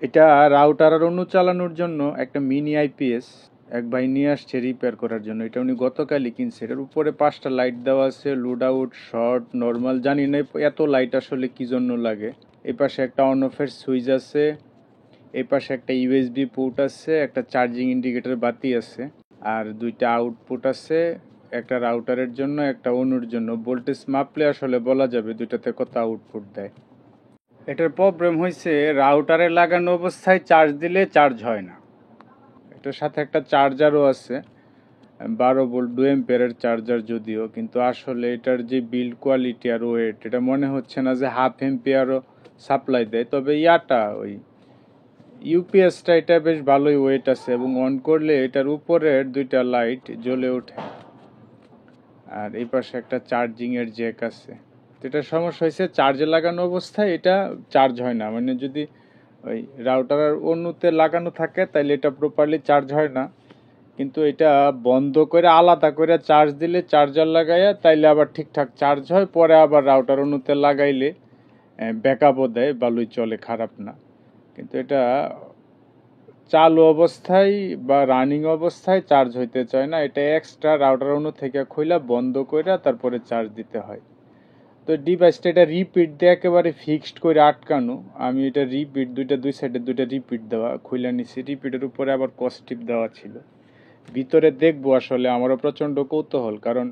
এটা রাউটার আর অন্য চালানোর জন্য একটা মিনি আইপিএস এক ভাই নিয়ে আসছে রিপেয়ার করার জন্য। এটা উনি গতকালই কিনছে। এটার উপরে 5টা লাইট দেওয়া আছে, লুড আউট, শর্ট, নর্মাল। জানি না এত লাইট আসলে কি জন্য লাগে। এই পাশে একটা অন অফের সুইচ আছে, এই পাশে একটা ইউএসবি পোর্ট আছে, একটা চার্জিং ইন্ডিকেটর বাতি আছে, আর 2টা আউটপুট আছে, একটা রাউটারের জন্য একটা অনুর জন্য। ভোল্টেজ মাপলে আসলে বলা যাবে দুইটাতে কত আউটপুট দেয়। এটার প্রবলেম হয়েছে রাউটারে লাগানো অবস্থায় চার্জ দিলে চার্জ হয় না। এটার সাথে একটা চার্জারও আছে, 12 ভোল্ট 2 অ্যাম্পিয়ারের চার্জার যদিও, কিন্তু আসলে এটার যে বিল্ড কোয়ালিটি আর ওয়েট, এটা মনে হচ্ছে না যে 1/2 অ্যাম্পিয়ারও সাপ্লাই দেয়। তবে ওই ইউপিএসটা এটা বেশ ভালোই ওয়েট আছে, এবং অন করলে এটার উপরের 2টা লাইট জ্বলে ওঠে। আর এই পাশে একটা চার্জিংয়ের জ্যাক আছে। এটার সমস্যা হয়েছে চার্জে লাগানো অবস্থায় এটা চার্জ হয় না। মানে যদি ওই রাউটার আর অন্যতে লাগানো থাকে তাহলে এটা প্রপারলি চার্জ হয় না, কিন্তু এটা বন্ধ করে আলাদা করে চার্জ দিলে, চার্জার লাগাইয়া, তাইলে আবার ঠিকঠাক চার্জ হয়। পরে আবার রাউটার অন্যতে লাগাইলে ব্যাকআপও দেয়, ভালোই চলে, খারাপ না। কিন্তু এটা চালু অবস্থায় বা রানিং অবস্থায় চার্জ হইতে চায় না। এটা এক্সট্রা রাউটার অন্য থেকে খুইলা বন্ধ করে তারপরে চার্জ দিতে হয়। তো ডিভাইসটা এটা রিপিট দিয়ে একেবারে ফিক্সড করে আটকানো। আমি এটা রিপিট দুই সাইডে 2টা রিপিট দেওয়া খুইলা নিছি। রিপিটের উপরে আবার কস্টিপ দেওয়া ছিল। ভিতরে দেখবো, আসলে আমারও প্রচণ্ড কৌতূহল, কারণ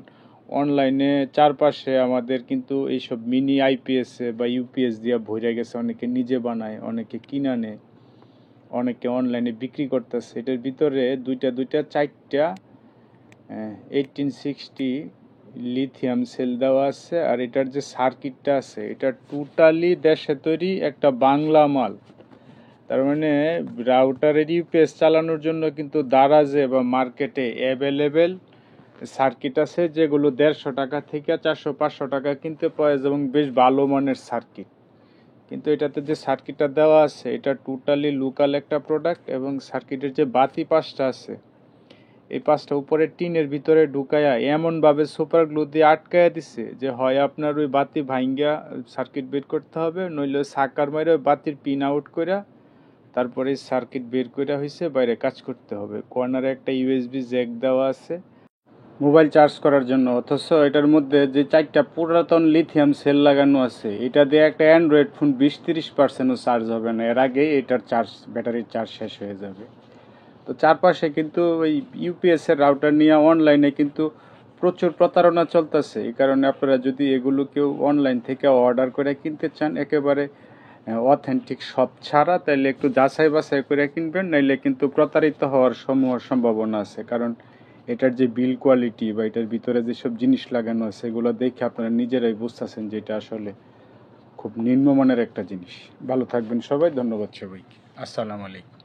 অনলাইনে চারপাশে আমাদের কিন্তু এইসব মিনি আইপিএস বা ইউপিএস দিয়ে ভরে গেছে। অনেকে নিজে বানায়, অনেকে কিনা নেয়, অনেকে অনলাইনে বিক্রি করতেছে। এটার ভিতরে 4টা 1860 লিথিয়াম সেল দেওয়া আছে। আর এটার যে সার্কিটটা আছে, এটা টোটালি দেশে তৈরি একটা বাংলা মাল। তার মানে রাউটারের ইউপিএস চালানোর জন্য কিন্তু দারাজে বা মার্কেটে অ্যাভেলেবেল সার্কিট আছে, যেগুলো 150 টাকা থেকে 400-500 টাকা কিনতে পাওয়া যায়, এবং বেশ ভালো মানের সার্কিট। কিন্তু এটাতে যে সার্কিটটা দেওয়া আছে এটা টোটালি লোকাল একটা প্রোডাক্ট, এবং সার্কিটের যে বাতি 5টা আছে, এই 5টা উপরে টিনের ভিতরে ঢুকায়া এমনভাবে সুপার গ্লু দিয়ে আটকায়া দিছে যে হয় আপনার ওই বাতি ভাঙ্গা সার্কিট বের করতে হবে, নইলে সাকার মাইরে ওই বাতির পিন আউট করে তারপরে সার্কিট বের করে হয়েছে বাইরে কাজ করতে হবে। কর্নারে একটা ইউএসবি জ্যাক দেওয়া আছে মোবাইল চার্জ করার জন্য, অথচ এটার মধ্যে যে 4টা পুরাতন লিথিয়াম সেল লাগানো আছে, এটা দিয়ে একটা অ্যান্ড্রয়েড ফোন 20-30%ও চার্জ হবে না। এর আগেই এটার ব্যাটারির চার্জ শেষ হয়ে যাবে। তো চারপাশে কিন্তু ওই ইউপিএস এর রাউটার নিয়ে অনলাইনে কিন্তু প্রচুর প্রতারণা চলতেছে। এই কারণে আপনারা যদি এগুলো কেউ অনলাইন থেকে অর্ডার করে কিনতে চান, একেবারে অথেন্টিক শপ ছাড়া, তাইলে একটু যাচাই বাছাই করে কিনবেন, নাইলে কিন্তু প্রতারিত হওয়ার সম্ভাবনা আছে। কারণ এটার যে বিল কোয়ালিটি বা এটার ভিতরে যেসব জিনিস লাগানো আছে, এগুলো দেখে আপনারা নিজেরাই বুঝতেছেন যে এটা আসলে খুব নিম্নমানের একটা জিনিস। ভালো থাকবেন সবাই, ধন্যবাদ সবাইকে, আসসালামু আলাইকুম।